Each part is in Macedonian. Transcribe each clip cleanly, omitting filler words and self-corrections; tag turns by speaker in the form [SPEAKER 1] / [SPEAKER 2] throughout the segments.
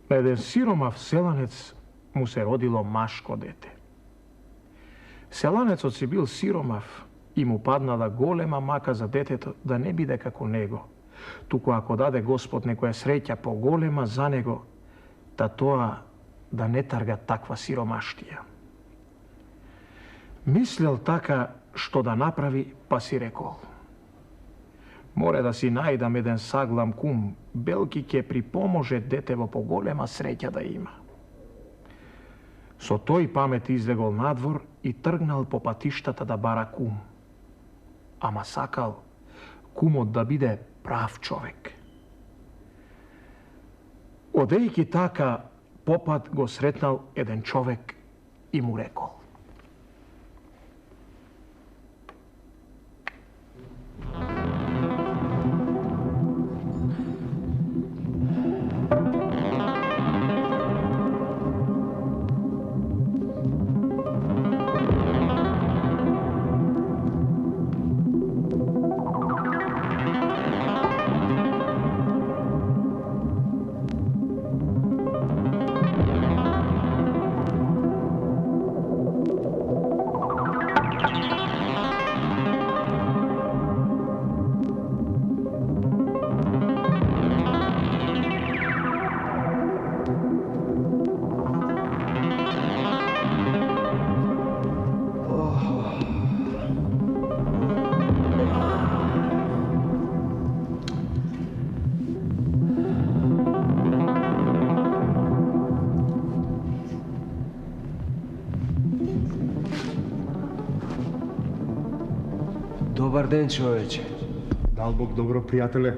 [SPEAKER 1] Na jedan siromav selanec mu se rodilo maško dete. Selanec oci bil siromav i mu padnala golema maka za deteto da ne bide kako nego. Tuko ako dade Gospod nekoja sreća po golema za nego, da toa da ne targa takva siromaštija. Mislil taka što da napravi, pa si rekao: more da si najdam jedan saglam kum, belki ke pripomože detevo po golema sreća da ima. So toj pamet izlegol nadvor i trgnal po patištata da bara kum. Ama sakal kumot da bide prav čovek. Odejki taka popad go sretnal jedan čovek i mu rekao:
[SPEAKER 2] Добар ден, човече.
[SPEAKER 3] Дал Бог добро, пријателе.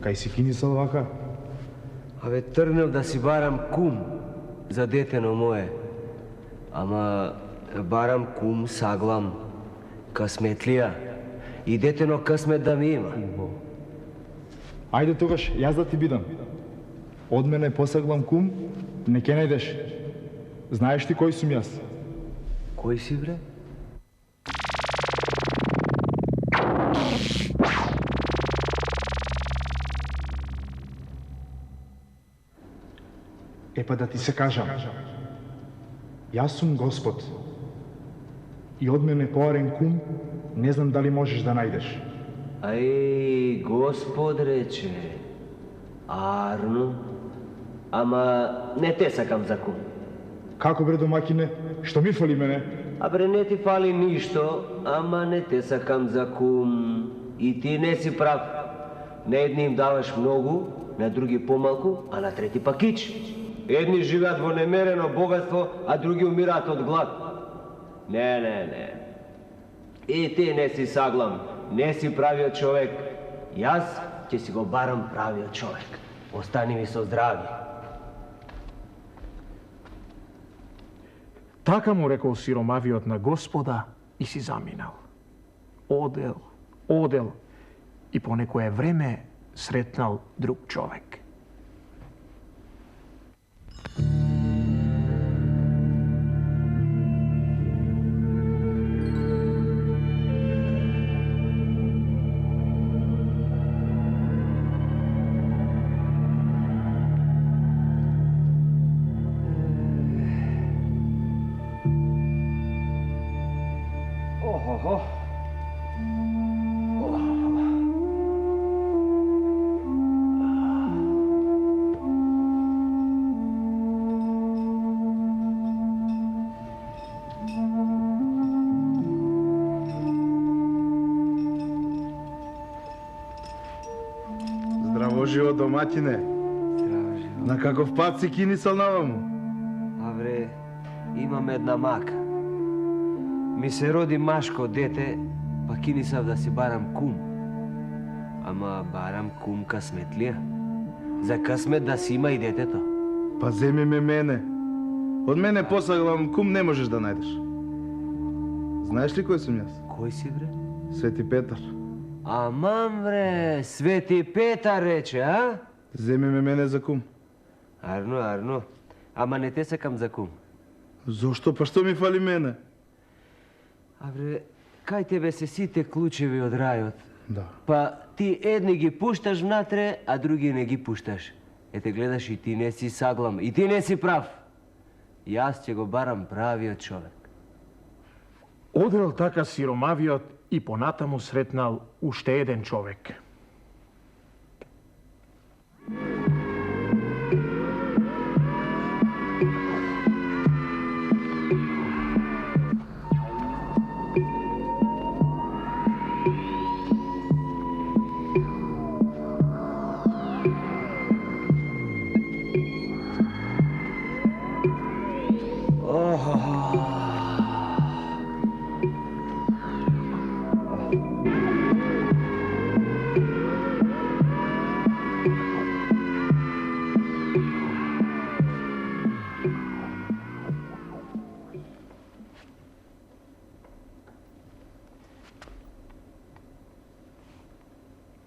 [SPEAKER 3] Кај си кинисал вака?
[SPEAKER 2] Абе, тргнав да си барам кум за детено мое. Ама барам кум саглам, късметлија. И детено късмет да ми има.
[SPEAKER 3] Ајде тогаш, јас да ти бидам. Од мене посаглам кум, не ке најдеш. Знаеш ти кој сум јас?
[SPEAKER 2] Кој си, бре?
[SPEAKER 3] Епа да ти се кажам. Јас сум Господ. И од мене поарен кум, не знам дали можеш да најдеш.
[SPEAKER 2] Ај, Господ рече. Арно. Ама не те сакам за кум.
[SPEAKER 3] Како бре домакине? Што ми фали мене?
[SPEAKER 2] А бре, не ти фали ништо, ама не те сакам за кум. И ти не си прав. На едни им даваш многу, на други помалку, а на трети пак кич. Едни живеат во немерено богатство, а други умираат од глад. Не. И ти не си саглам, не си правиот човек. Јас ќе си го барам правиот човек. Остани ми со здрави.
[SPEAKER 1] Така му рекол сиромавиот на Господа и си заминал. Одел и по некое време сретнал друг човек.
[SPEAKER 3] Здраво живо, домаќине.
[SPEAKER 2] Здраво живо.
[SPEAKER 3] На каков пат си кинисал наваму?
[SPEAKER 2] А бре, имам една мака. Ми се роди машко дете, па кинисав да си барам кум. Ама барам кум късметлија. За късмет да си има и детето.
[SPEAKER 3] Па земи ме мене. Од мене посаглам кум не можеш да најдеш. Знаеш ли кој сум јас?
[SPEAKER 2] Кој си, бре?
[SPEAKER 3] Свети Петар.
[SPEAKER 2] Аман, бре, Свети Петар рече, а?
[SPEAKER 3] Земи ме мене за кум.
[SPEAKER 2] Арно. Ама не те сакам за кум.
[SPEAKER 3] Зошто? Па што ми фали мене?
[SPEAKER 2] А бре, кај тебе се сите клучеви од рајот.
[SPEAKER 3] Да.
[SPEAKER 2] Па ти едни ги пушташ внатре, а други не ги пушташ. Ете гледаш, и ти не си саглам, и ти не си прав. Јас ќе го барам правиот човек.
[SPEAKER 1] Одел така сиромавиот и понатаму сретнал уште еден човек.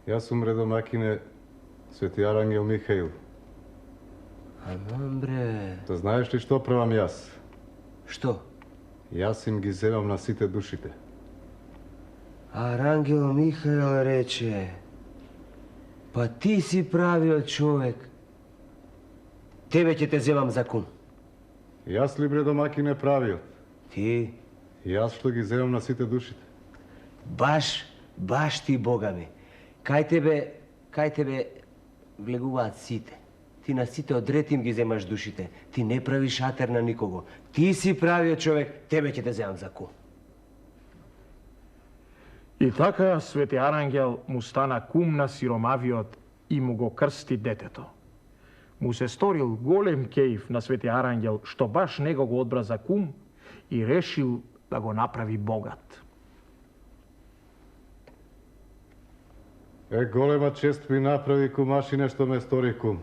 [SPEAKER 4] Јас сум редомакине Свети Арангел Михаил.
[SPEAKER 2] Аман, бре.
[SPEAKER 4] Да знаеш ли што правам јас?
[SPEAKER 2] Што?
[SPEAKER 4] Јас им ги земам на сите душите.
[SPEAKER 2] Арангел Михаил рече, па ти си правиот човек. Тебе ќе те земам за кум.
[SPEAKER 4] Јас ли бре домакине правиот?
[SPEAKER 2] Ти?
[SPEAKER 4] Јас што ги земам на сите душите.
[SPEAKER 2] Баш ти, Бога ми. Кај тебе влегуваат сите. Ти на сите одред им ги земаш душите. Ти не правиш атер на никого. Ти си правиот човек, тебе ќе те земам за кум.
[SPEAKER 1] И така Свети Арангел му стана кум на сиромавиот и му го крсти детето. Му се сторил голем кејф на Свети Арангел, што баш него го одбра за кум и решил да го направи богат.
[SPEAKER 4] Голема чест ми направи кумашине што ме стори кум.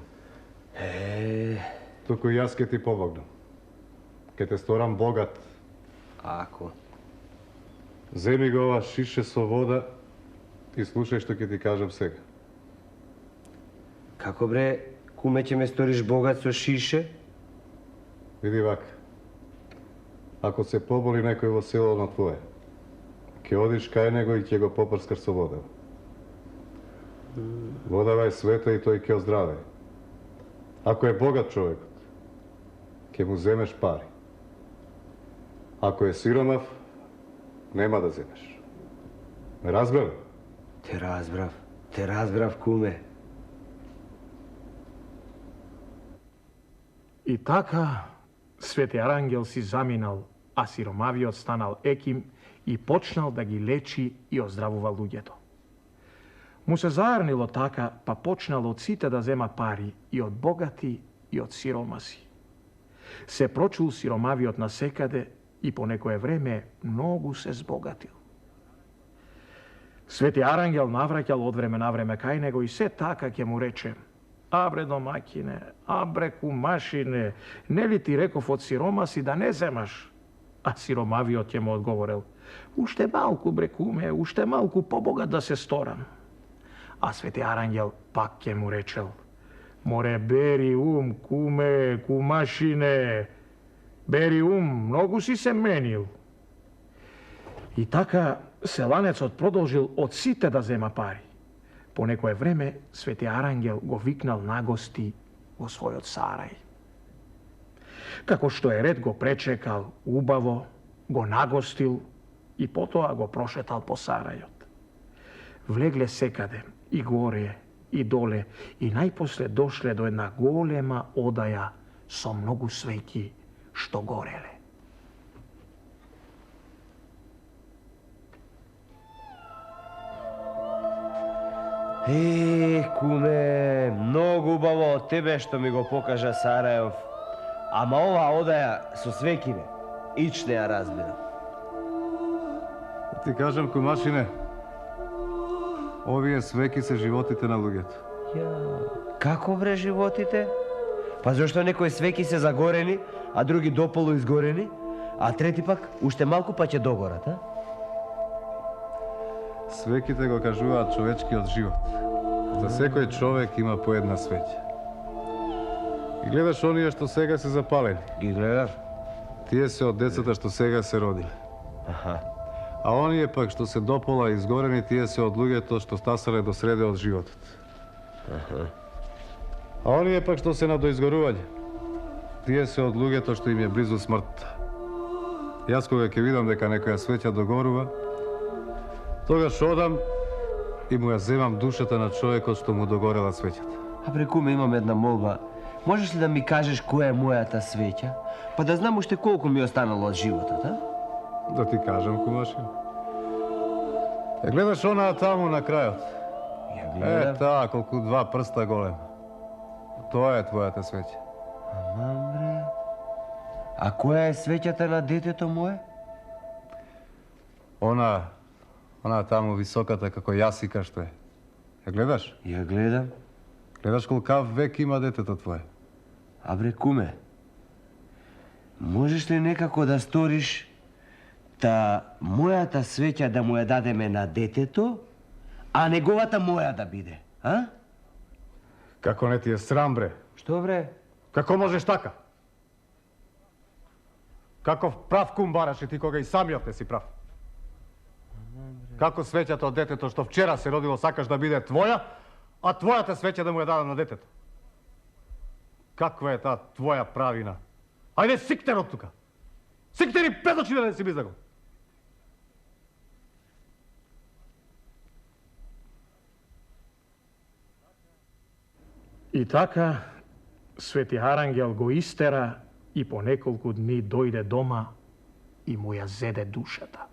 [SPEAKER 4] Туку јас ке ти помогнам. Ке те сторам богат.
[SPEAKER 2] Ако?
[SPEAKER 4] Земи го ова шише со вода и слушај што ќе ти кажам сега.
[SPEAKER 2] Како бре, куме, ќе ме сториш богат со шише?
[SPEAKER 4] Види вака. Ако се поболи некој во село на твое, ќе одиш кај него и ќе го попрскаш со вода. Водава е света и тој ќе оздраве. Ако е богат човекот, ќе му земеш пари. Ако е сиромав, нема да земеш. Ме разбрав?
[SPEAKER 2] Те разбрав, куме.
[SPEAKER 1] И така, Свети Арангел си заминал, а сиромавиот станал еким и почнал да ги лечи и оздравува луѓето. Му се заарнило така, па почнал од сите да зема пари, и од богати, и од сиромаси. Се прочул сиромавиот насекаде и по некое време многу се збогатил. Свети Арангел навраќал од време на време кај него и се така ќе му рече: Абре домакине, абре кумашине, нели ти реков од сиромаси да не земаш? А сиромавиот ќе му одговорил: Уште малку, бре куме, уште малку побогат да се сторам. А Свети Арангел пак ќе му речел: Море, бери ум, куме, кумашине, бери ум, многу си се менил. И така селанецот продолжил од сите да зема пари. По некое време Свети Арангел го викнал на гости во својот сарај. Како што е ред, го пречекал убаво, го нагостил и потоа го прошетал по сарајот. Влегле секаде, и горе, и доле, и најпосле дошле до една голема одаја со многу свеќи што гореле.
[SPEAKER 2] Куме, многу убаво од тебе што ми го покажа Сарајов. Ама оваа одаја со свекине, ич не ја разбирам.
[SPEAKER 4] Ти кажам, кумашине, овие свеки се животите на луѓето.
[SPEAKER 2] Како бре животите? Па зашто некои свеки се загорени, а други дополу изгорени, а трети пак уште малку па ќе догорат, а?
[SPEAKER 4] Свеките го кажуваат човечкиот живот. За секој човек има по една свеќа. И гледаш оние што сега се запалени.
[SPEAKER 2] Ги гледав?
[SPEAKER 4] Тие се од децата што сега се родиле.
[SPEAKER 2] Аха.
[SPEAKER 4] А оние пак што се допола и изгорени, тие се од луѓето што стасале до среде од животот.
[SPEAKER 2] Аха.
[SPEAKER 4] А оние пак што се на доизгорување, тие се од луѓето што им е близу смртта. Јас кога ќе видам дека некоја свеќа догорува, тогаш одам и му ја земам душата на човекот што му догорела свеќата.
[SPEAKER 2] А бре куме, имам една молба. Можеш ли да ми кажеш која е мојата свеќа? Па да знам уште колку ми останало од животот, а?
[SPEAKER 4] Да ти кажам, кумашин. Гледаш онаа таму на крајот?
[SPEAKER 2] Ја гледам.
[SPEAKER 4] Таа, колку два прста голема. Тоа е твојата свеќа.
[SPEAKER 2] Амам бре. А која е свеќата на детето мое?
[SPEAKER 4] Она таму високата како јасика што е. Ја гледаш?
[SPEAKER 2] Ја гледам.
[SPEAKER 4] Гледаш колкав век има детето твое.
[SPEAKER 2] А бре куме, можеш ли некако да сториш та мојата свеќа да му ја дадеме на детето, а неговата моја да биде, а?
[SPEAKER 4] Како не ти е срам, бре?
[SPEAKER 2] Што бре?
[SPEAKER 4] Како можеш така? Каков прав кум бараш и ти кога и самиот не си прав? Како свеќата од детето што вчера се родило сакаш да биде твоја, а твојата свеќа да му ја дадам на детето? Каква е таа твоја правина? Ајде, сиктер од тука! Сиктер и пред очи да не си ми загол!
[SPEAKER 1] И така, Свети Арангел го истера и по неколку дни дојде дома и му ја зеде душата.